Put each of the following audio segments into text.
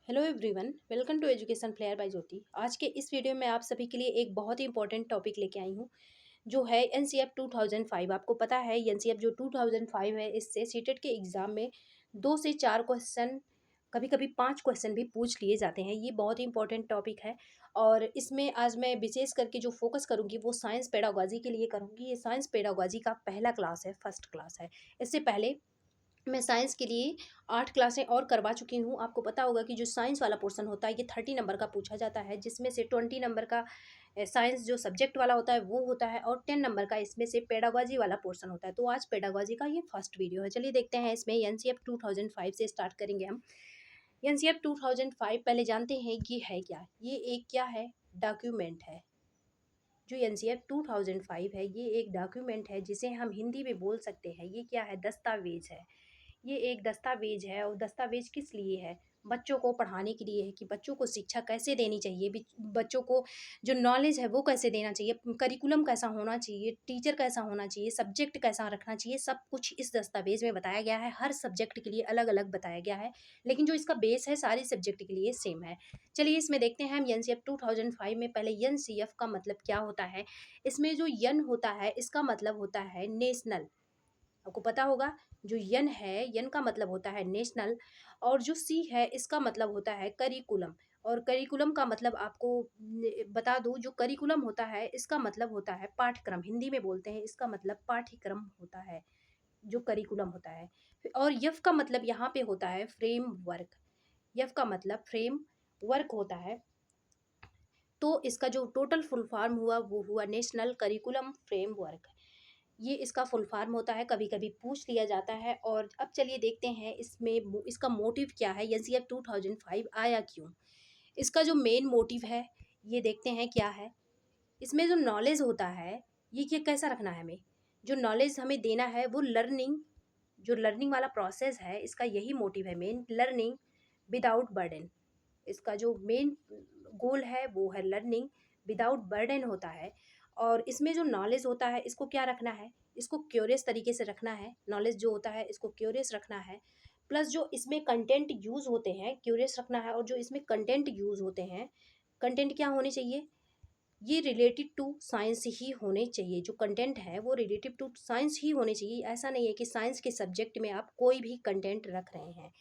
Hello everyone, welcome to education flair by Jyoti. आज के इस वीडियो में आप सभी के लिए एक बहुत ही इंपॉर्टेंट टॉपिक लेके आई हूँ, जो है एनसीएफ 2005। आपको पता है एनसीएफ जो 2005 है, इससे सीटेट के एग्ज़ाम में 2 से 4 क्वेश्चन, कभी कभी 5 क्वेश्चन भी पूछ लिए जाते हैं। ये बहुत ही इंपॉर्टेंट टॉपिक है और इसमें आज मैं विशेष करके जो फोकस करूँगी वो साइंस पेडागोजी के लिए करूँगी। ये साइंस पेडागोजी का पहला क्लास है, फर्स्ट क्लास है। इससे पहले मैं साइंस के लिए 8 क्लासें और करवा चुकी हूँ। आपको पता होगा कि जो साइंस वाला पोर्शन होता है ये 30 नंबर का पूछा जाता है, जिसमें से 20 नंबर का साइंस जो सब्जेक्ट वाला होता है वो होता है और 10 नंबर का इसमें से पेडागोजी वाला पोर्शन होता है। तो आज पेडागोजी का ये फर्स्ट वीडियो है। चलिए देखते हैं, इसमें एनसीएफ 2005 से स्टार्ट करेंगे हम। एनसीएफ 2005 पहले जानते हैं ये है क्या। ये एक क्या है, डॉक्यूमेंट है। जो एनसीएफ 2005 है ये एक डॉक्यूमेंट है, जिसे हम हिंदी में बोल सकते हैं ये क्या है, दस्तावेज है। ये एक दस्तावेज है और दस्तावेज किस लिए है, बच्चों को पढ़ाने के लिए है कि बच्चों को शिक्षा कैसे देनी चाहिए, बच्चों को जो नॉलेज है वो कैसे देना चाहिए, करिकुलम कैसा होना चाहिए, टीचर कैसा होना चाहिए, सब्जेक्ट कैसा रखना चाहिए, सब कुछ इस दस्तावेज में बताया गया है। हर सब्जेक्ट के लिए अलग अलग बताया गया है, लेकिन जो इसका बेस है सारे सब्जेक्ट के लिए सेम है। चलिए इसमें देखते हैं हम एनसीएफ 2005 में। पहले एनसीएफ का मतलब क्या होता है। इसमें जो यन होता है इसका मतलब होता है नेशनल। आपको पता होगा जो यन है, यन का मतलब होता है नेशनल, और जो सी है इसका मतलब होता है करिकुलम। और करिकुलम का मतलब आपको बता दूं, जो करिकुलम होता है इसका मतलब होता है पाठ्यक्रम, हिंदी में बोलते हैं इसका मतलब पाठ्यक्रम होता है, जो करिकुलम होता है। और यफ का मतलब यहाँ पे होता है फ्रेम वर्क। यफ का मतलब फ्रेम वर्क होता है। तो इसका जो टोटल फुल फॉर्म हुआ वो हुआ नेशनल करिकुलम फ्रेमवर्क। ये इसका फुल फॉर्म होता है, कभी कभी पूछ लिया जाता है। और अब चलिए देखते हैं इसमें इसका मोटिव क्या है, एनसीएफ 2005 आया क्यों। इसका जो मेन मोटिव है ये देखते हैं क्या है। इसमें जो नॉलेज होता है ये कैसा रखना है हमें, जो नॉलेज हमें देना है वो लर्निंग, जो लर्निंग वाला प्रोसेस है इसका यही मोटिव है मेन, लर्निंग विदाउट बर्डन। इसका जो मेन गोल है वो है लर्निंग विदाउट बर्डन होता है। और इसमें जो नॉलेज होता है इसको क्या रखना है, इसको क्यूरियस तरीके से रखना है। नॉलेज जो होता है इसको क्यूरियस रखना है। प्लस जो इसमें कंटेंट यूज़ होते हैं क्यूरियस रखना है। और जो इसमें कंटेंट यूज़ होते हैं, कंटेंट क्या होने चाहिए, ये रिलेटेड टू साइंस ही होने चाहिए। जो कंटेंट है वो रिलेटेड टू साइंस ही होने चाहिए। ऐसा नहीं है कि साइंस के सब्जेक्ट में आप कोई भी कंटेंट रख रहे हैं।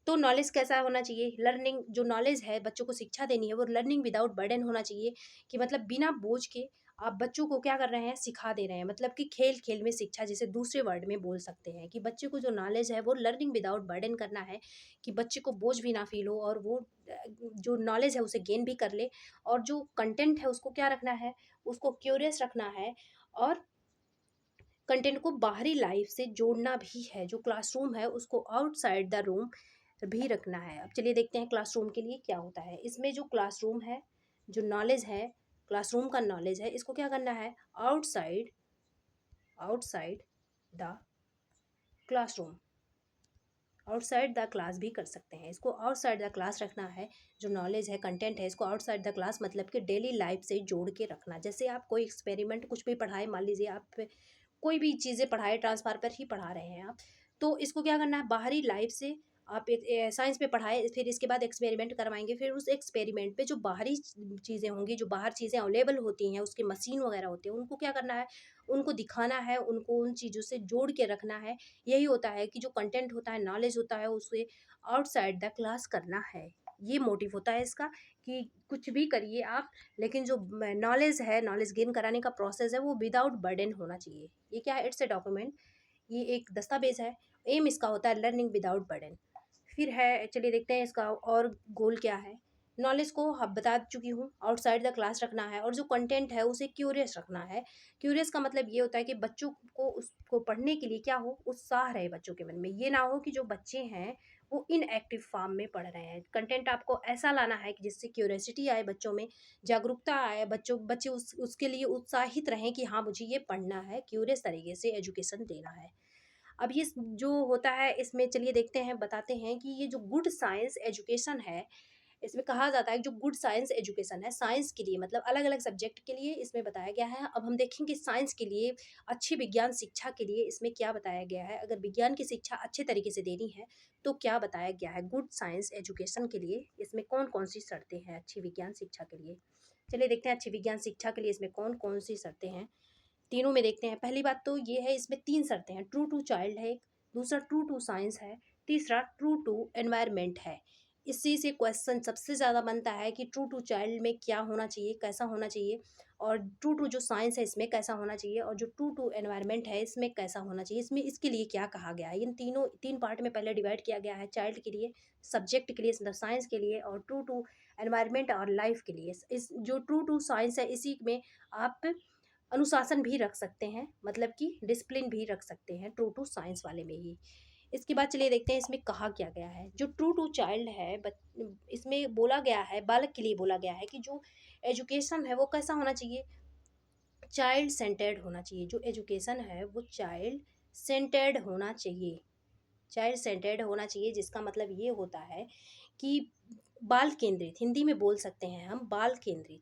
तो नॉलेज कैसा होना चाहिए, लर्निंग, जो नॉलेज है बच्चों को शिक्षा देनी है वो लर्निंग विदाउट बर्डन होना चाहिए। कि मतलब बिना बोझ के आप बच्चों को क्या कर रहे हैं, सिखा दे रहे हैं। मतलब कि खेल खेल में शिक्षा, जैसे दूसरे वर्ड में बोल सकते हैं कि बच्चे को जो नॉलेज है वो लर्निंग विदाउट बर्डन करना है, कि बच्चे को बोझ भी ना फील हो और वो जो नॉलेज है उसे गेन भी कर ले। और जो कंटेंट है उसको क्या रखना है, उसको क्यूरियस रखना है। और कंटेंट को बाहरी लाइफ से जोड़ना भी है। जो क्लासरूम है उसको आउटसाइड द रूम भी रखना है। अब चलिए देखते हैं क्लासरूम के लिए क्या होता है। इसमें जो क्लासरूम है, जो नॉलेज है, क्लासरूम का नॉलेज है, इसको क्या करना है, outside, outside the classroom, outside the class भी कर सकते हैं। इसको आउटसाइड द क्लास रखना है। जो नॉलेज है, कंटेंट है, इसको आउटसाइड द क्लास मतलब कि डेली लाइफ से जोड़ के रखना। जैसे आप कोई एक्सपेरिमेंट कुछ भी पढ़ाए, मान लीजिए आप कोई भी चीज़ें पढ़ाए, ट्रांसफार पर ही पढ़ा रहे हैं आप, तो इसको क्या करना है, बाहरी लाइफ से आप एक साइंस पे पढ़ाए, फिर इसके बाद एक्सपेरिमेंट करवाएंगे, फिर उस एक्सपेरिमेंट पे जो बाहरी चीज़ें होंगी, जो बाहर चीज़ें अवेलेबल होती हैं, उसके मशीन वगैरह होते हैं, उनको क्या करना है, उनको दिखाना है, उनको उन चीज़ों से जोड़ के रखना है। यही होता है कि जो कंटेंट होता है, नॉलेज होता है, उसे आउटसाइड द क्लास करना है। ये मोटिव होता है इसका, कि कुछ भी करिए आप, लेकिन जो नॉलेज है, नॉलेज गेन कराने का प्रोसेस है वो विदाउट बर्डन होना चाहिए। ये क्या है, इट्स ए डॉक्यूमेंट, ये एक दस्तावेज है। एम इसका होता है लर्निंग विदाउट बर्डन। फिर है, चलिए देखते हैं इसका और गोल क्या है। नॉलेज को अब बता चुकी हूँ, आउटसाइड द क्लास रखना है। और जो कंटेंट है उसे क्यूरियस रखना है। क्यूरियस का मतलब ये होता है कि बच्चों को उसको पढ़ने के लिए क्या हो, उत्साह रहे बच्चों के मन में। ये ना हो कि जो बच्चे हैं वो इनएक्टिव फॉर्म में पढ़ रहे हैं। कंटेंट आपको ऐसा लाना है कि जिससे क्यूरियोसिटी आए बच्चों में, जागरूकता आए, बच्चे उसके लिए उत्साहित रहें कि हाँ मुझे ये पढ़ना है, क्यूरियस तरीके से एजुकेशन देना है। अब ये जो होता है इसमें, चलिए देखते हैं, बताते हैं कि ये जो गुड साइंस एजुकेशन है, इसमें कहा जाता है कि जो गुड साइंस एजुकेशन है, साइंस के लिए मतलब अलग-अलग सब्जेक्ट के लिए इसमें बताया गया है। अब हम देखेंगे साइंस के लिए, अच्छी विज्ञान शिक्षा के लिए इसमें क्या बताया गया है। अगर विज्ञान की शिक्षा अच्छे तरीके से देनी है, तो क्या बताया गया है गुड साइंस एजुकेशन के लिए, इसमें कौन-कौन सी शर्तें हैं अच्छी विज्ञान शिक्षा के लिए। चलिए देखते हैं अच्छी विज्ञान शिक्षा के लिए इसमें कौन-कौन सी शर्तें हैं। तीनों में देखते हैं। पहली बात तो ये है, इसमें 3 शर्तें हैं। ट्रू टू चाइल्ड है एक, दूसरा ट्रू टू साइंस है, तीसरा ट्रू टू एनवायरनमेंट है। इसी से क्वेश्चन सबसे ज़्यादा बनता है कि ट्रू टू चाइल्ड में क्या होना चाहिए, कैसा होना चाहिए, और ट्रू टू जो साइंस है इसमें कैसा होना चाहिए, और जो ट्रू टू एनवायरनमेंट है इसमें कैसा होना चाहिए, इसमें इसके लिए क्या कहा गया है। इन तीनों 3 पार्ट में पहले डिवाइड किया गया है, चाइल्ड के लिए, सब्जेक्ट के लिए मतलब साइंस के लिए, और ट्रू टू एनवायरनमेंट और लाइफ के लिए। इस जो ट्रू टू साइंस है इसी में आप अनुशासन भी रख सकते हैं, मतलब कि डिसिप्लिन भी रख सकते हैं ट्रू टू साइंस वाले में ही। इसके बाद चलिए देखते हैं इसमें कहा क्या गया है। जो ट्रू टू चाइल्ड है इसमें बोला गया है, बालक के लिए बोला गया है कि जो एजुकेशन है वो कैसा होना चाहिए, चाइल्ड सेंटर्ड होना चाहिए। जो एजुकेशन है वो चाइल्ड सेंटर्ड होना चाहिए, चाइल्ड सेंटर्ड होना चाहिए, जिसका मतलब ये होता है कि बाल केंद्रित, हिंदी में बोल सकते हैं हम बाल केंद्रित,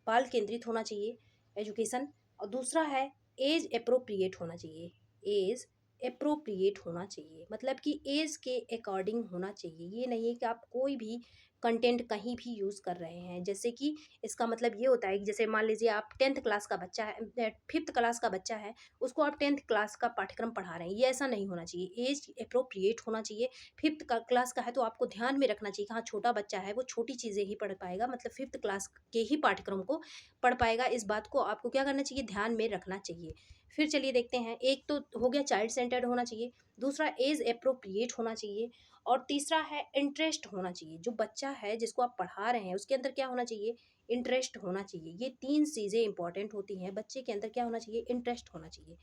बाल केंद्रित होना चाहिए एजुकेशन। और दूसरा है एज अप्रोप्रिएट होना चाहिए, एज अप्रोप्रिएट होना चाहिए, मतलब कि एज के अकॉर्डिंग होना चाहिए। ये नहीं है कि आप कोई भी कंटेंट कहीं भी यूज़ कर रहे हैं। जैसे कि इसका मतलब ये होता है कि जैसे मान लीजिए आप 10th क्लास का बच्चा है, 5th क्लास का बच्चा है, उसको आप 10th क्लास का पाठ्यक्रम पढ़ा रहे हैं, ये ऐसा नहीं होना चाहिए। एज अप्रोप्रिएट होना चाहिए। 5th का क्लास का है तो आपको ध्यान में रखना चाहिए कि हाँ छोटा बच्चा है, वो छोटी चीज़ें ही पढ़ पाएगा, मतलब 5th क्लास के ही पाठ्यक्रम को पढ़ पाएगा। इस बात को आपको क्या करना चाहिए, ध्यान में रखना चाहिए। फिर चलिए देखते हैं, एक तो हो गया चाइल्ड सेंटर्ड होना चाहिए, दूसरा एज अप्रोप्रिएट होना चाहिए, और तीसरा है इंटरेस्ट होना चाहिए। जो बच्चा है जिसको आप पढ़ा रहे हैं उसके अंदर क्या होना चाहिए, इंटरेस्ट होना चाहिए। ये 3 चीज़ें इंपॉर्टेंट होती हैं। बच्चे के अंदर क्या होना चाहिए, इंटरेस्ट होना चाहिए,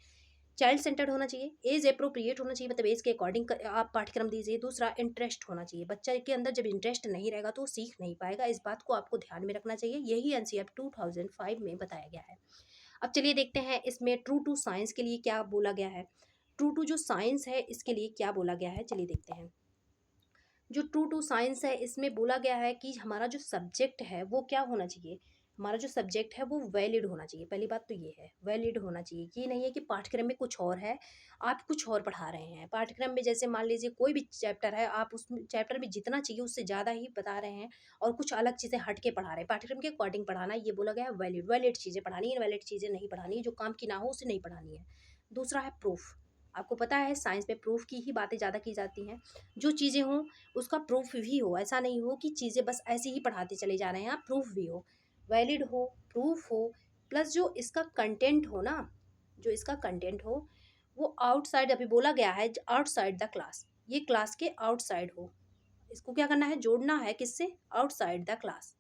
चाइल्ड सेंटर्ड होना चाहिए, एज अप्रोप्रिएट होना चाहिए, मतलब एज के अकॉर्डिंग आप पाठ्यक्रम दीजिए। दूसरा इंटरेस्ट होना चाहिए, बच्चे के अंदर जब इंटरेस्ट नहीं रहेगा तो वो सीख नहीं पाएगा। इस बात को आपको ध्यान में रखना चाहिए। यही एनसीईआरटी 2005 में बताया गया है। अब चलिए देखते हैं इसमें ट्रू टू साइंस के लिए क्या बोला गया है। ट्रू टू जो साइंस है इसके लिए क्या बोला गया है, चलिए देखते हैं। जो ट्रू टू साइंस है इसमें बोला गया है कि हमारा जो सब्जेक्ट है वो क्या होना चाहिए, हमारा जो सब्जेक्ट है वो वैलिड होना चाहिए। पहली बात तो ये है, वैलिड होना चाहिए। ये नहीं है कि पाठ्यक्रम में कुछ और है, आप कुछ और पढ़ा रहे हैं। पाठ्यक्रम में जैसे मान लीजिए कोई भी चैप्टर है, आप उस चैप्टर में जितना चाहिए उससे ज़्यादा ही बता रहे हैं, और कुछ अलग चीज़ें हट के पढ़ा रहे हैं। पाठ्यक्रम के अकॉर्डिंग पढ़ाना, ये बोला गया है वैलिड, वैलिड चीज़ें पढ़ानी है, वैलिड चीज़ें नहीं पढ़ानी है, जो काम की ना हो उसे नहीं पढ़ानी है। दूसरा है प्रूफ। आपको पता है साइंस में प्रूफ की ही बातें ज़्यादा की जाती हैं। जो चीज़ें हों उसका प्रूफ भी हो, ऐसा नहीं हो कि चीज़ें बस ऐसे ही पढ़ाते चले जा रहे हैं। आप प्रूफ भी हो, वैलिड हो, प्रूफ हो, प्लस जो इसका कंटेंट हो ना, जो इसका कंटेंट हो वो आउटसाइड, अभी बोला गया है आउटसाइड द क्लास, ये क्लास के आउटसाइड हो। इसको क्या करना है, जोड़ना है किससे, आउटसाइड द क्लास,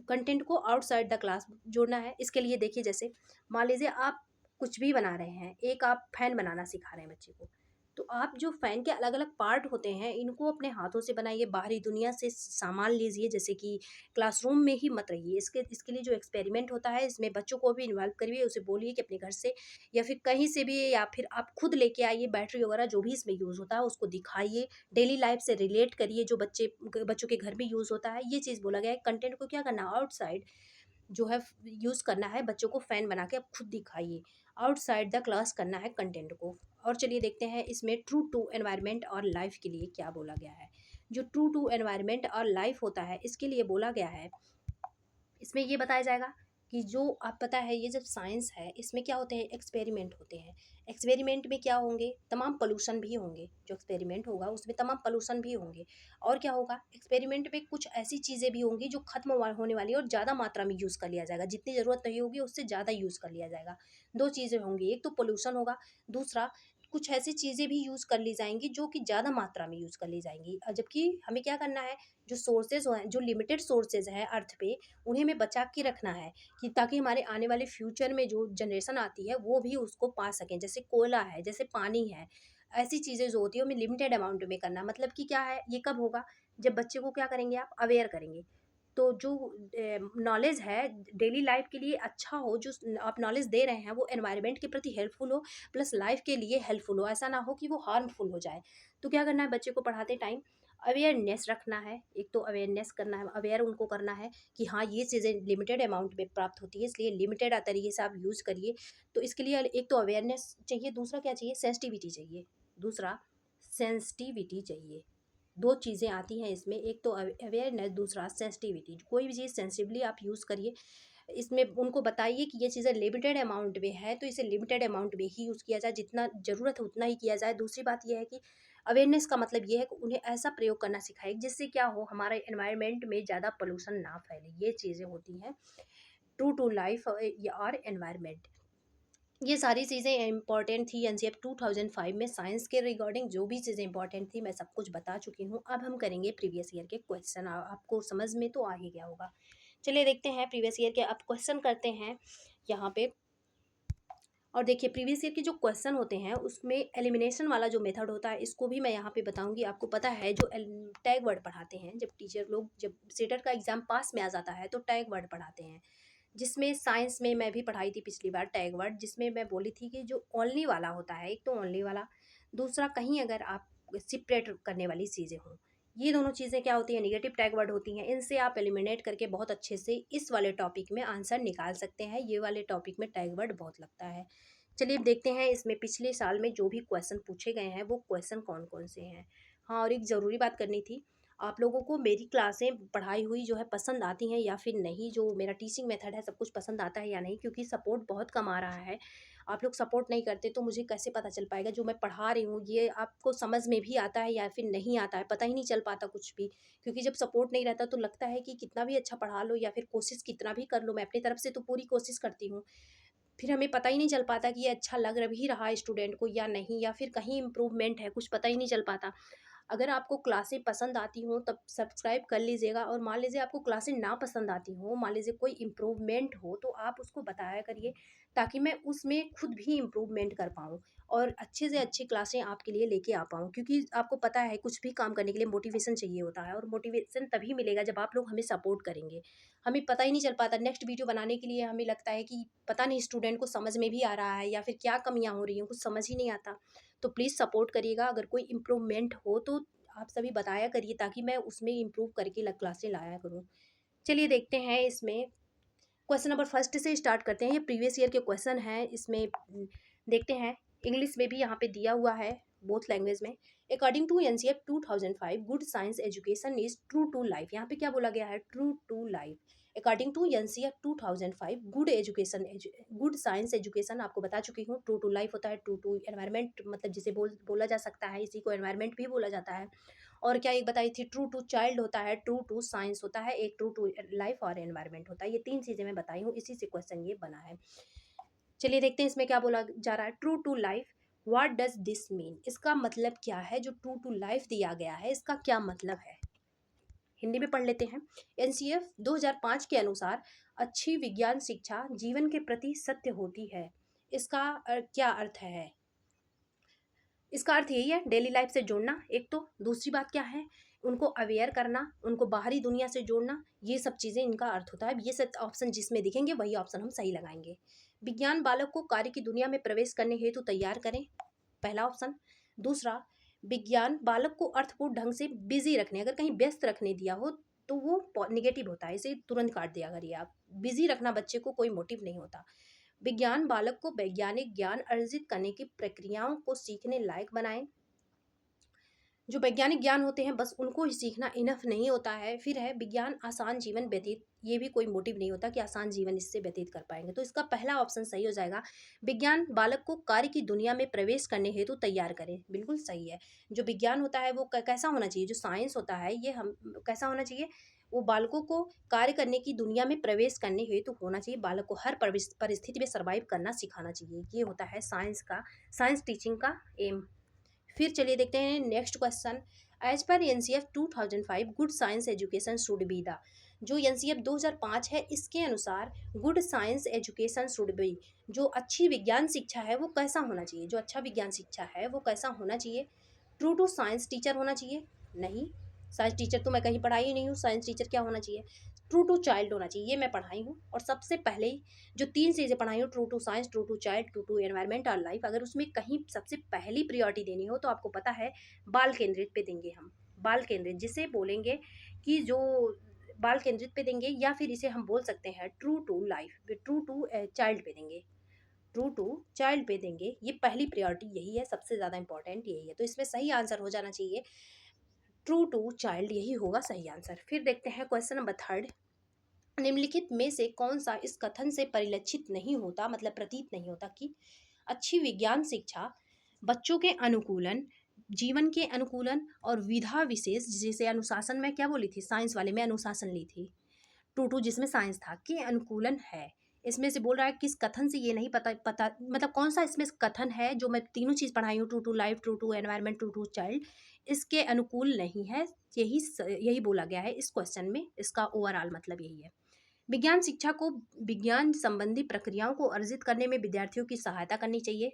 कंटेंट को आउटसाइड द क्लास जोड़ना है। इसके लिए देखिए, जैसे मान लीजिए आप कुछ भी बना रहे हैं, एक आप फैन बनाना सिखा रहे हैं बच्चे को, तो आप जो फ़ैन के अलग-अलग पार्ट होते हैं, इनको अपने हाथों से बनाइए, बाहरी दुनिया से सामान लीजिए, जैसे कि क्लासरूम में ही मत रहिए। इसके लिए जो एक्सपेरिमेंट होता है, इसमें बच्चों को भी इन्वॉल्व करिए, उसे बोलिए कि अपने घर से या फिर कहीं से भी, या फिर आप खुद लेके आइए, बैटरी वगैरह जो भी इसमें यूज़ होता है, उसको दिखाइए, डेली लाइफ़ से रिलेट करिए, जो बच्चों के घर में यूज़ होता है। ये चीज़ बोला गया है। कंटेंट को क्या करना, आउटसाइड जो है यूज़ करना है, बच्चों को फ़ैन बना के आप खुद दिखाइए, आउटसाइड द क्लास करना है कंटेंट को। और चलिए देखते हैं इसमें ट्रू टू एनवायरनमेंट और लाइफ के लिए क्या बोला गया है। जो ट्रू टू एनवायरनमेंट और लाइफ होता है इसके लिए बोला गया है, इसमें ये बताया जाएगा कि जो आप पता है ये जब साइंस है इसमें क्या होते हैं, एक्सपेरिमेंट होते हैं। एक्सपेरिमेंट में क्या होंगे, तमाम पोल्यूशन भी होंगे, जो एक्सपेरिमेंट होगा उसमें तमाम पोल्यूशन भी होंगे। और क्या होगा, एक्सपेरिमेंट में कुछ ऐसी चीज़ें भी होंगी जो खत्म होने वाली है और ज़्यादा मात्रा में यूज़ कर लिया जाएगा, जितनी ज़रूरत नहीं होगी उससे ज़्यादा यूज़ कर लिया जाएगा। दो चीज़ें होंगी, एक तो पोल्यूशन होगा, दूसरा कुछ ऐसी चीज़ें भी यूज़ कर ली जाएंगी जो कि ज़्यादा मात्रा में यूज़ कर ली जाएंगी। जबकि हमें क्या करना है, जो सोर्सेज हैं, जो लिमिटेड सोर्सेज हैं अर्थ पे, उन्हें हमें बचा के रखना है, कि ताकि हमारे आने वाले फ्यूचर में जो जनरेशन आती है वो भी उसको पा सकें। जैसे कोयला है, जैसे पानी है, ऐसी चीज़ें जो होती है हमें लिमिटेड अमाउंट में करना। मतलब कि क्या है, ये कब होगा, जब बच्चे को क्या करेंगे, आप अवेयर करेंगे। तो जो नॉलेज है डेली लाइफ के लिए अच्छा हो, जो आप नॉलेज दे रहे हैं वो एनवायरनमेंट के प्रति हेल्पफुल हो, प्लस लाइफ के लिए हेल्पफुल हो, ऐसा ना हो कि वो हार्मफुल हो जाए। तो क्या करना है, बच्चे को पढ़ाते टाइम अवेयरनेस रखना है, एक तो अवेयरनेस करना है, अवेयर उनको करना है कि हाँ ये चीज़ें लिमिटेड अमाउंट में प्राप्त होती है, इसलिए लिमिटेड तरीके से आप यूज़ करिए। तो इसके लिए एक तो अवेयरनेस चाहिए, दूसरा क्या चाहिए, सेंसिटिविटी चाहिए। दूसरा सेंसिटिविटी चाहिए। दो चीज़ें आती हैं इसमें, एक तो अवेयरनेस, दूसरा सेंसिटिविटी। कोई भी चीज़ सेंसिटिवली आप यूज़ करिए। इसमें उनको बताइए कि ये चीज़ें लिमिटेड अमाउंट में है, तो इसे लिमिटेड अमाउंट में ही यूज़ किया जाए, जितना ज़रूरत है उतना ही किया जाए। दूसरी बात ये है कि अवेयरनेस का मतलब ये है कि उन्हें ऐसा प्रयोग करना सिखाए जिससे क्या हो, हमारे एनवायरनमेंट में ज़्यादा पोल्यूशन ना फैले। ये चीज़ें होती हैं ट्रू टू लाइफ और एनवायरनमेंट। ये सारी चीज़ें इम्पॉर्टेंट थी एनसीएफ 2005 में। साइंस के रिगार्डिंग जो भी चीज़ें इंपॉर्टेंट थी मैं सब कुछ बता चुकी हूँ। अब हम करेंगे प्रीवियस ईयर के क्वेश्चन। आपको समझ में तो आ ही गया होगा। चलिए देखते हैं प्रीवियस ईयर के। अब क्वेश्चन करते हैं यहाँ पे। और देखिए प्रीवियस ईयर के जो क्वेश्चन होते हैं उसमें एलिमिनेशन वाला जो मेथड होता है इसको भी मैं यहाँ पे बताऊंगी। आपको पता है जो टैग वर्ड पढ़ाते हैं, जब टीचर लोग, जब सेटर का एग्जाम पास में आ जाता है तो टैग वर्ड पढ़ाते हैं, जिसमें साइंस में मैं भी पढ़ाई थी पिछली बार टैग वर्ड, जिसमें मैं बोली थी कि जो ओनली वाला होता है, एक तो ओनली वाला, दूसरा कहीं अगर आप सेपरेट करने वाली चीज़ें हों, ये दोनों चीज़ें क्या होती हैं, निगेटिव टैग वर्ड होती हैं। इनसे आप एलिमिनेट करके बहुत अच्छे से इस वाले टॉपिक में आंसर निकाल सकते हैं। ये वाले टॉपिक में टैग वर्ड बहुत लगता है। चलिए अब देखते हैं इसमें पिछले साल में जो भी क्वेश्चन पूछे गए हैं वो क्वेश्चन कौन कौन से हैं। हाँ, और एक ज़रूरी बात करनी थी, आप लोगों को मेरी क्लासें पढ़ाई हुई जो है पसंद आती हैं या फिर नहीं, जो मेरा टीचिंग मेथड है सब कुछ पसंद आता है या नहीं, क्योंकि सपोर्ट बहुत कम आ रहा है। आप लोग सपोर्ट नहीं करते तो मुझे कैसे पता चल पाएगा जो मैं पढ़ा रही हूँ ये आपको समझ में भी आता है या फिर नहीं आता है, पता ही नहीं चल पाता कुछ भी। क्योंकि जब सपोर्ट नहीं रहता तो लगता है कि कितना भी अच्छा पढ़ा लो या फिर कोशिश कितना भी कर लो, मैं अपनी तरफ से तो पूरी कोशिश करती हूँ, फिर हमें पता ही नहीं चल पाता कि ये अच्छा लग भी रहा है स्टूडेंट को या नहीं, या फिर कहीं इम्प्रूवमेंट है, कुछ पता ही नहीं चल पाता। अगर आपको क्लासें पसंद आती हों तब सब्सक्राइब कर लीजिएगा, और मान लीजिए आपको क्लासें ना पसंद आती हों, मान लीजिए कोई इम्प्रूवमेंट हो तो आप उसको बताया करिए, ताकि मैं उसमें खुद भी इम्प्रूवमेंट कर पाऊँ और अच्छे से अच्छी क्लासें आपके लिए लेके आ पाऊँ। क्योंकि आपको पता है कुछ भी काम करने के लिए मोटिवेशन चाहिए होता है, और मोटिवेशन तभी मिलेगा जब आप लोग हमें सपोर्ट करेंगे। हमें पता ही नहीं चल पाता, नेक्स्ट वीडियो बनाने के लिए हमें लगता है कि पता नहीं स्टूडेंट को समझ में भी आ रहा है या फिर क्या कमियाँ हो रही हैं, कुछ समझ ही नहीं आता। तो प्लीज़ सपोर्ट करिएगा, अगर कोई इम्प्रूवमेंट हो तो आप सभी बताया करिए, ताकि मैं उसमें इम्प्रूव करके क्लासें लाया करूँ। चलिए देखते हैं इसमें क्वेश्चन नंबर फर्स्ट से स्टार्ट करते हैं। ये प्रीवियस ईयर के क्वेश्चन हैं। इसमें देखते हैं, इंग्लिश में भी यहाँ पे दिया हुआ है, बोथ लैंग्वेज में। According to NCF 2005 good science education is true to life. यहाँ पे क्या बोला गया है, true to life. According to NCF 2005 good education, good science education आपको बता चुकी हूँ। ट्रू टू लाइफ होता है ट्रू टू एनवायरमेंट, मतलब जिसे बोला जा सकता है, इसी को एनवायरमेंट भी बोला जाता है। और क्या एक बताई थी, ट्रू टू चाइल्ड होता है, ट्रू टू साइंस होता है, एक ट्रू टू लाइफ और एनवायरमेंट होता है। ये तीन चीज़ें मैं बताई हूँ, इसी से क्वेश्चन ये बना है। चलिए देखते हैं इसमें क्या बोला जा रहा है। True to life, what does this mean, इसका मतलब क्या है। जो ट्रू टू लाइफ दिया गया है इसका क्या मतलब है, हिंदी में पढ़ लेते हैं। एनसीएफ 2005 के अनुसार अच्छी विज्ञान शिक्षा जीवन के प्रति सत्य होती है। इसका क्या अर्थ है, इसका अर्थ यही है, डेली लाइफ से जोड़ना एक तो, दूसरी बात क्या है, उनको अवेयर करना, उनको बाहरी दुनिया से जोड़ना, ये सब चीज़ें इनका अर्थ होता है। ये सब ऑप्शन जिसमें दिखेंगे वही ऑप्शन हम सही लगाएंगे। विज्ञान बालक को कार्य की दुनिया में प्रवेश करने हेतु तैयार करें, पहला ऑप्शन। दूसरा, विज्ञान बालक को अर्थपूर्ण ढंग से बिजी रखने, अगर कहीं व्यस्त रखने दिया हो तो वो नेगेटिव होता है, इसे तुरंत काट दिया करिए आप। बिजी रखना बच्चे को कोई मोटिव नहीं होता। विज्ञान बालक को वैज्ञानिक ज्ञान अर्जित करने की प्रक्रियाओं को सीखने लायक बनाएं। जो वैज्ञानिक ज्ञान होते हैं बस उनको ही सीखना इनफ नहीं होता है। फिर है विज्ञान आसान जीवन व्यतीत, ये भी कोई मोटिव नहीं होता कि आसान जीवन इससे व्यतीत कर पाएंगे, तो इसका पहला ऑप्शन सही हो जाएगा। विज्ञान बालक को कार्य की दुनिया में प्रवेश करने हेतु तैयार करें, बिल्कुल सही है। जो विज्ञान होता है वो कैसा होना चाहिए, जो साइंस होता है ये हम कैसा होना चाहिए, वो बालकों को कार्य करने की दुनिया में प्रवेश करने हेतु होना चाहिए, बालक को हर परिस्थिति में सर्वाइव करना सिखाना चाहिए। ये होता है साइंस का, साइंस टीचिंग का एम। फिर चलिए देखते हैं next question. As per NCF 2005 good science education should be the, जो एनसीएफ 2005 है इसके अनुसार good science education should be, जो अच्छी विज्ञान शिक्षा है वो कैसा होना चाहिए, जो अच्छा विज्ञान शिक्षा है वो कैसा होना चाहिए। ट्रू टू साइंस टीचर होना चाहिए, नहीं, साइंस टीचर तो मैं कहीं पढ़ाई ही नहीं हूँ, साइंस टीचर क्या होना चाहिए। ट्रू टू चाइल्ड होना चाहिए, ये मैं पढ़ाई हूँ। और सबसे पहले ही जो तीन चीज़ें पढ़ाई हूँ, true to science, true to child, true to environment और लाइफ, अगर उसमें कहीं सबसे पहली प्रियोरिटी देनी हो तो आपको पता है बाल केंद्रित पे देंगे हम, बाल केंद्रित, जिसे बोलेंगे कि जो बाल केंद्रित पे देंगे, या फिर इसे हम बोल सकते हैं true to life, true to child पे देंगे, ट्रू टू चाइल्ड पे देंगे। ये पहली प्रायोरिटी यही है, सबसे ज़्यादा इंपॉर्टेंट यही है। तो इसमें सही आंसर हो जाना चाहिए ट्रू टू चाइल्ड, यही होगा सही आंसर। फिर देखते हैं क्वेश्चन नंबर थर्ड। निम्नलिखित में से कौन सा इस कथन से परिलक्षित नहीं होता, मतलब प्रतीत नहीं होता कि अच्छी विज्ञान शिक्षा बच्चों के अनुकूलन, जीवन के अनुकूलन और विधा विशेष, जिसे अनुशासन में क्या बोली थी, साइंस वाले में अनुशासन ली थी, टू टू जिसमें साइंस था, के अनुकूलन है। इसमें से बोल रहा है किस कथन से, ये नहीं पता पता मतलब कौन सा इसमें कथन है जो मैं तीनों चीज पढ़ाई हूँ, true to life, true to environment, true to child, इसके अनुकूल नहीं है। यही बोला गया है इस क्वेश्चन में, इसका ओवरऑल मतलब यही है। विज्ञान शिक्षा को विज्ञान संबंधी प्रक्रियाओं को अर्जित करने में विद्यार्थियों की सहायता करनी चाहिए।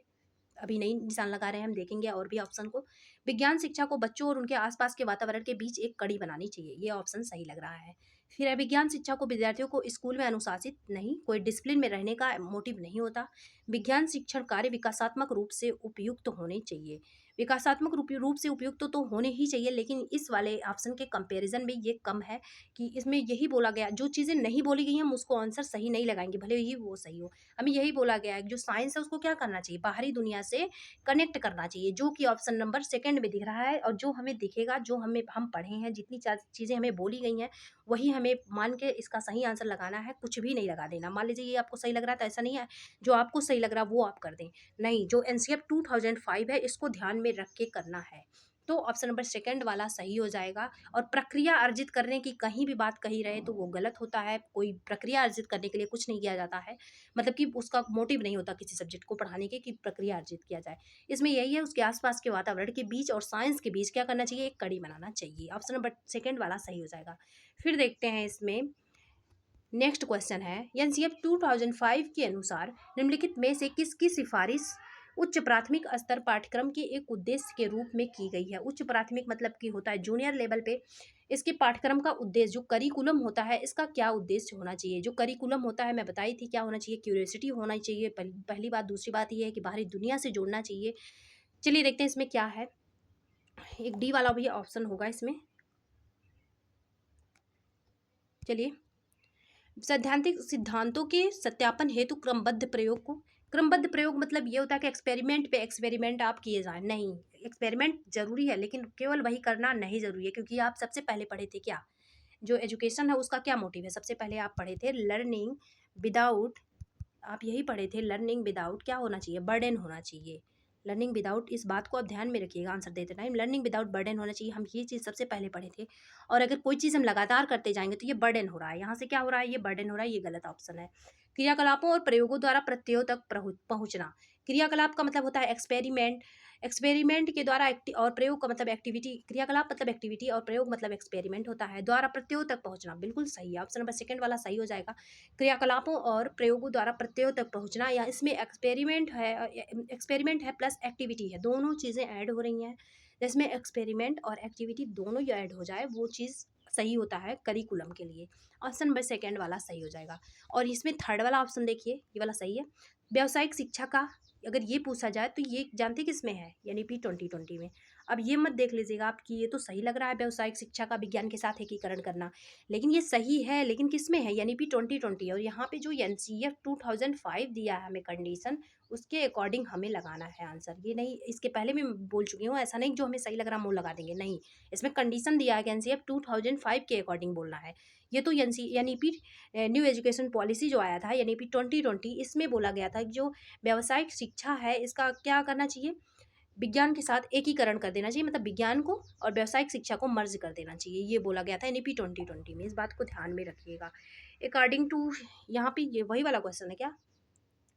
अभी नई निशान लगा रहे हैं, हम देखेंगे और भी ऑप्शन को। विज्ञान शिक्षा को बच्चों और उनके आसपास के वातावरण के बीच एक कड़ी बनानी चाहिए, ये ऑप्शन सही लग रहा है। फिर है विज्ञान शिक्षा को विद्यार्थियों को स्कूल में अनुशासित नहीं, कोई डिसिप्लिन में रहने का मोटिव नहीं होता। विज्ञान शिक्षण कार्य विकासात्मक रूप से उपयुक्त होने चाहिए। विकासात्मक रूप से उपयुक्त तो होने ही चाहिए, लेकिन इस वाले ऑप्शन के कंपैरिजन में ये कम है कि इसमें यही बोला गया, जो चीज़ें नहीं बोली गई हम उसको आंसर सही नहीं लगाएंगे, भले ही वो सही हो। हमें यही बोला गया है कि जो साइंस है उसको क्या करना चाहिए, बाहरी दुनिया से कनेक्ट करना चाहिए, जो कि ऑप्शन नंबर सेकंड में दिख रहा है। और जो हमें दिखेगा, जो हम पढ़े हैं, जितनी चीज़ें हमें बोली गई हैं, वही हमें मान के इसका सही आंसर लगाना है, कुछ भी नहीं लगा देना। मान लीजिए ये आपको सही लग रहा है तो ऐसा नहीं है जो आपको सही लग रहा है वो आप कर दें, नहीं, जो एनसीएफ 2005 है इसको ध्यान में रख के करना है। तो ऑप्शन नंबर सेकंड वाला सही हो जाएगा। और प्रक्रिया अर्जित करने की कहीं भी बात कही रहे तो वो गलत होता है। कोई प्रक्रिया अर्जित करने के लिए कुछ नहीं किया जाता है, मतलब कि उसका मोटिव नहीं होता किसी सब्जेक्ट को पढ़ाने के कि प्रक्रिया अर्जित किया जाए। इसमें यही है, उसके आसपास के वातावरण के बीच और साइंस के बीच क्या करना चाहिए, एक कड़ी बनाना चाहिए। ऑप्शन नंबर सेकंड वाला सही हो जाएगा। फिर देखते हैं इसमें नेक्स्ट क्वेश्चन है, एनसीएफ 2005 के अनुसार निम्नलिखित में से किसकी सिफारिश उच्च प्राथमिक स्तर पाठ्यक्रम के एक उद्देश्य के रूप में की गई है। उच्च प्राथमिक मतलब कि होता है जूनियर लेवल पे। इसके पाठ्यक्रम का उद्देश्य, जो करिकुलम होता है, इसका क्या उद्देश्य होना चाहिए। जो करिकुलम होता है मैं बताई थी क्या होना चाहिए, क्यूरियोसिटी होना चाहिए, पहली बात। दूसरी बात यह है कि बाहरी दुनिया से जोड़ना चाहिए। चलिए देखते हैं इसमें क्या है। एक डी वाला भी ऑप्शन होगा इसमें। चलिए, सैद्धांतिक सिद्धांतों के सत्यापन हेतु क्रमबद्ध प्रयोग को, क्रमबद्ध प्रयोग मतलब ये होता है कि एक्सपेरिमेंट पे एक्सपेरिमेंट आप किए जाएं। नहीं, एक्सपेरिमेंट जरूरी है लेकिन केवल वही करना नहीं जरूरी है, क्योंकि आप सबसे पहले पढ़े थे क्या, जो एजुकेशन है उसका क्या मोटिव है, सबसे पहले आप पढ़े थे लर्निंग विदाउट, आप यही पढ़े थे लर्निंग विदाउट क्या होना चाहिए, बर्डन होना चाहिए। लर्निंग विदाउट, इस बात को आप ध्यान में रखिएगा आंसर देते टाइम, लर्निंग विदाउट बर्डन होना चाहिए। हम ये चीज़ सबसे पहले पढ़े थे। और अगर कोई चीज़ हम लगातार करते जाएंगे तो ये बर्डन हो रहा है, यहाँ से क्या हो रहा है, ये बर्डन हो रहा है, ये गलत ऑप्शन है। क्रियाकलापों और प्रयोगों द्वारा प्रत्ययों तक पहुंचना, क्रियाकलाप का मतलब होता है एक्सपेरिमेंट, एक्सपेरिमेंट के द्वारा और प्रयोग का मतलब एक्टिविटी, क्रियाकलाप मतलब एक्टिविटी और प्रयोग मतलब एक्सपेरिमेंट होता है। द्वारा प्रत्ययों तक पहुंचना, बिल्कुल सही है, ऑप्शन नंबर सेकंड वाला सही हो जाएगा। क्रियाकलापों और प्रयोगों द्वारा प्रत्ययों तक पहुंचना, या इसमें एक्सपेरिमेंट है प्लस एक्टिविटी है, दोनों चीज़ें ऐड हो रही हैं। जिसमें एक्सपेरिमेंट और एक्टिविटी दोनों ही ऐड हो जाए वो चीज़ सही होता है करिकुलम के लिए। ऑप्शन नंबर सेकंड वाला सही हो जाएगा। और इसमें थर्ड वाला ऑप्शन देखिए, ये वाला सही है। व्यावसायिक शिक्षा का अगर ये पूछा जाए तो ये जानते किस में है, यानी पी 2020 में। अब ये मत देख लीजिएगा आप कि ये तो सही लग रहा है व्यावसायिक शिक्षा का विज्ञान के साथ एकीकरण करना, लेकिन ये सही है, लेकिन किस में है, यानी पी 2020। और यहाँ पे जो एनसीएफ 2005 दिया है हमें कंडीशन, उसके अकॉर्डिंग हमें लगाना है आंसर। ये नहीं, इसके पहले भी बोल चुकी हूँ, ऐसा नहीं जो हमें सही लग रहा हम वो लगा देंगे, नहीं। इसमें कंडीशन दिया है कि एनसीएफ 2005 के अकॉर्डिंग बोलना है। ये तो एनईपी न्यू एजुकेशन पॉलिसी जो आया था, एनईपी 2020, इसमें बोला गया था कि जो व्यावसायिक शिक्षा है इसका क्या करना चाहिए, विज्ञान के साथ एकीकरण कर देना चाहिए, मतलब विज्ञान को और व्यावसायिक शिक्षा को मर्ज कर देना चाहिए, ये बोला गया था एनईपी 2020 में। इस बात को ध्यान में रखिएगा। अकॉर्डिंग टू, यहाँ पे ये वही वाला क्वेश्चन है क्या,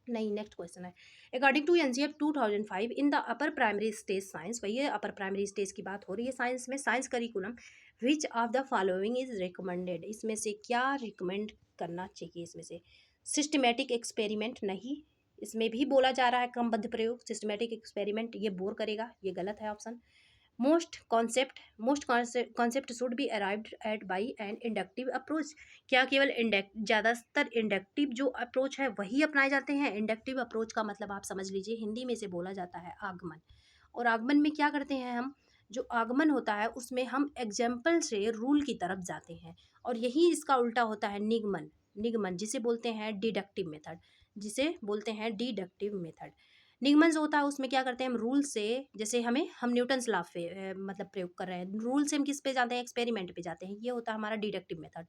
नहीं, नेक्स्ट क्वेश्चन है। According to NCF 2005 in the upper primary stage science, वही है अपर प्राइमरी स्टेज की बात हो रही है साइंस में, science curriculum which of the following is recommended, इसमें से क्या रिकमेंड करना चाहिए, इसमें से सिस्टमेटिक एक्सपेरिमेंट नहीं, इसमें भी बोला जा रहा है क्रमबद्ध प्रयोग, सिस्टमेटिक एक्सपेरिमेंट ये बोर करेगा, ये गलत है option. Most concept should be arrived at by an inductive approach, क्या केवल ज़्यादातर इंडक्टिव जो अप्रोच है वही अपनाए जाते हैं। इंडक्टिव अप्रोच का मतलब आप समझ लीजिए हिंदी में से बोला जाता है आगमन। और आगमन में क्या करते हैं हम, जो आगमन होता है उसमें हम एग्जाम्पल से रूल की तरफ जाते हैं, और यही इसका उल्टा होता है निगमन। निगमन जिसे बोलते हैं डिडक्टिव मेथड, जिसे बोलते हैं डिडक्टिव मेथड। निगमन जो होता है उसमें क्या करते हैं हम रूल से, जैसे हम न्यूटन्स लॉ मतलब प्रयोग कर रहे हैं, रूल से हम किस पे जाते हैं, एक्सपेरिमेंट पे जाते हैं, ये होता है हमारा डिडक्टिव मेथड।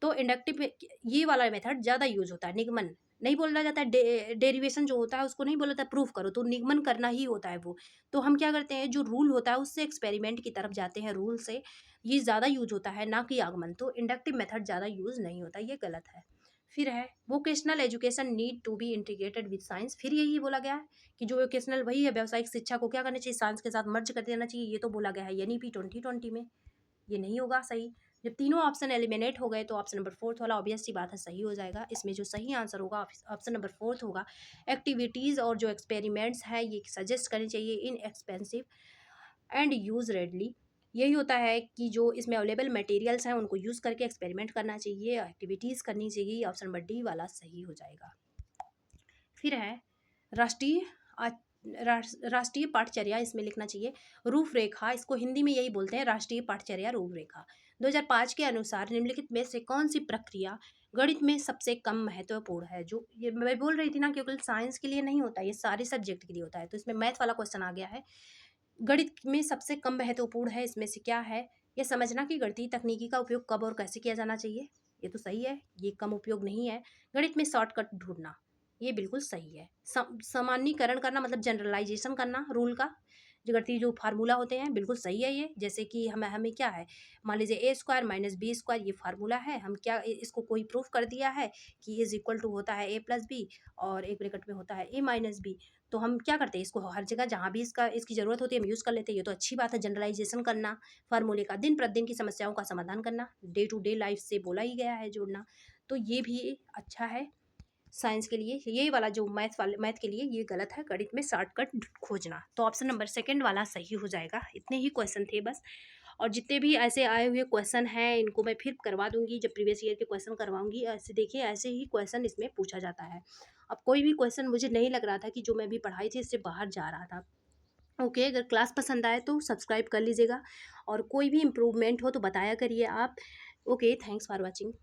तो इंडक्टिव में ये वाला मेथड ज़्यादा यूज होता है, निगमन नहीं बोला जाता है। डेरिवेशन जो होता है उसको नहीं बोला जाता प्रूफ करो, तो निगमन करना ही होता है वो। तो हम क्या करते हैं, जो रूल होता है उससे एक्सपेरिमेंट की तरफ जाते हैं, रूल से। ये ज़्यादा यूज होता है ना कि आगमन, तो इंडक्टिव मेथड ज़्यादा यूज नहीं होता, ये गलत है। फिर है vocational education need to be integrated with science. फिर यही बोला गया है कि जो वोकेशनल वही है, व्यावसायिक शिक्षा को क्या करना चाहिए, साइंस के साथ मर्ज कर देना चाहिए, ये तो बोला गया है NEP 2020 में। ये नहीं होगा सही। जब तीनों ऑप्शन एलिमिनेट हो गए तो ऑप्शन नंबर फोर्थ वाला ऑब्वियस सी बात है सही हो जाएगा। इसमें जो सही आंसर होगा ऑप्शन नंबर फोर्थ होगा। एक्टिविटीज़ और जो एक्सपेरिमेंट्स हैं ये सजेस्ट करनी चाहिए इन एक्सपेंसिव एंड यूज रेडली। यही होता है कि जो इसमें अवेलेबल मटेरियल्स हैं उनको यूज़ करके एक्सपेरिमेंट करना चाहिए, एक्टिविटीज़ करनी चाहिए। ऑप्शन नंबर डी वाला सही हो जाएगा। फिर है राष्ट्रीय राष्ट्रीय पाठचर्या, इसमें लिखना चाहिए रूपरेखा। इसको हिंदी में यही बोलते हैं, राष्ट्रीय पाठचर्या रूपरेखा। 2005 के अनुसार निम्नलिखित में से कौन सी प्रक्रिया गणित में सबसे कम महत्वपूर्ण है। जो ये मैं बोल रही थी ना, क्योंकि साइंस के लिए नहीं होता, ये सारे सब्जेक्ट के लिए होता है, तो इसमें मैथ वाला क्वेश्चन आ गया है। गणित में सबसे कम महत्वपूर्ण है इसमें से क्या है, ये समझना कि गणितीय तकनीकी का उपयोग कब और कैसे किया जाना चाहिए। ये तो सही है, ये कम उपयोग नहीं है। गणित में शॉर्टकट ढूंढना, ये बिल्कुल सही है। सामान्यीकरण करना मतलब जनरलाइजेशन करना रूल का, जो गणितीय जो फार्मूला होते हैं, बिल्कुल सही है ये। जैसे कि हमें हमें क्या है, मान लीजिए A² - B², ये फार्मूला है, हम क्या इसको कोई प्रूफ कर दिया है कि इज इक्वल टू होता है A+B और एक ब्रैकेट में होता है A-B। तो हम क्या करते हैं, इसको हर जगह जहाँ भी इसकी ज़रूरत होती है हम यूज़ कर लेते हैं। ये तो अच्छी बात है, जनरलाइजेशन करना फार्मूले का, दिन प्रतिदिन की समस्याओं का समाधान करना, डे टू डे लाइफ से बोला ही गया है जोड़ना, तो ये भी अच्छा है साइंस के लिए। ये वाला जो मैथ के लिए ये गलत है, गणित में शॉर्टकट खोजना। तो ऑप्शन नंबर सेकंड वाला सही हो जाएगा। इतने ही क्वेश्चन थे बस, और जितने भी ऐसे आए हुए क्वेश्चन हैं इनको मैं फिर करवा दूंगी, जब प्रीवियस ईयर के क्वेश्चन करवाऊंगी। ऐसे देखिए, ऐसे ही क्वेश्चन इसमें पूछा जाता है। अब कोई भी क्वेश्चन मुझे नहीं लग रहा था कि जो मैं भी पढ़ाई थी इससे बाहर जा रहा था। ओके, अगर क्लास पसंद आए तो सब्सक्राइब कर लीजिएगा, और कोई भी इम्प्रूवमेंट हो तो बताया करिए आप। Okay, thanks for watching.